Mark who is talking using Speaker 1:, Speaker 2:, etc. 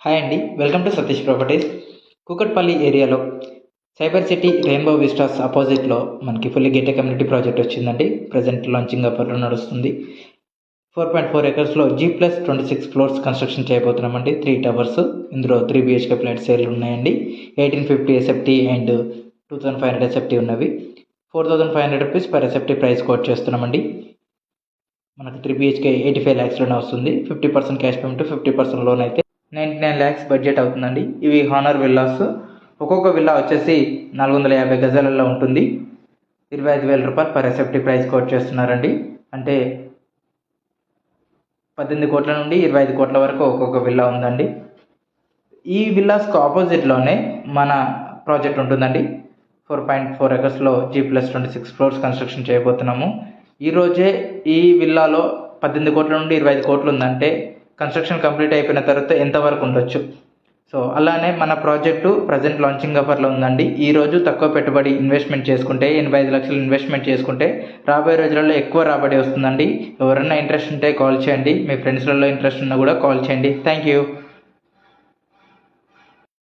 Speaker 1: Hi అండి, welcome to Satish properties. Kukatpally ఏరియాలో cyber city rainbow Vistas ఆపోజిట్లో మనకి ఫుల్లీ గేటెడ్ కమ్యూనిటీ ప్రాజెక్ట్ వచ్చిందండి. ప్రజెంట్ లాంచింగ్ ఆఫర్లో నడుస్తుంది. 4.4 ఎకర్స్లో G+26 ఫ్లోర్స్ కన్స్ట్రక్షన్ చేయబోతున్నామండి. 3 టవర్స్, ఇందులో 3 BHK ఫ్లాట్ సేల్ ఉన్నాయండి. 1850 SFT అండ్ 2500 SFT ఉన్నవి. 4500 rupees per SFT price coat చేస్తున్నామండి. మనకు 3 BHK 85 lakhsలోనే వస్తుంది. 50% క్యాష్ పేమెంట్, 50% లోన్ అయితే 99 lakhs బడ్జెట్ అవుతుందండి. ఇవి హానర్ విల్లాస్. ఒక్కొక్క విల్లా వచ్చేసి 450 గజాలలో ఉంటుంది. 25,000 రూపాయలు పర్ SFT ప్రైస్ కోట్ చేస్తున్నారండి. అంటే 18 కోట్ల నుండి 25 కోట్ల వరకు ఒక్కొక్క విల్లా ఉందండి. ఈ విల్లాస్కు ఆపోజిట్లోనే మన ప్రాజెక్ట్ ఉంటుందండి. 4.4 ఎకర్స్లో G+26 ఫ్లోర్స్ కన్స్ట్రక్షన్ చేయబోతున్నాము. ఈరోజే ఈ విల్లాలో 18 కోట్ల నుండి 25 కోట్లు ఉందంటే కన్స్ట్రక్షన్ కంప్లీట్ అయిపోయిన తర్వాత ఎంతవరకు ఉండొచ్చు. సో అలానే మన ప్రాజెక్టు ప్రజెంట్ లాంచింగ్ ఆఫర్లో ఉందండి. ఈరోజు తక్కువ పెట్టుబడి ఇన్వెస్ట్మెంట్ చేసుకుంటే 85 లక్షలు ఇన్వెస్ట్మెంట్ చేసుకుంటే రాబోయే రోజులలో ఎక్కువ రాబడి వస్తుందండి. ఎవరైనా ఇంట్రెస్ట్ ఉంటే కాల్ చేయండి. మీ ఫ్రెండ్స్లలో ఇంట్రెస్ట్ ఉన్నా కూడా కాల్ చేయండి. Thank you.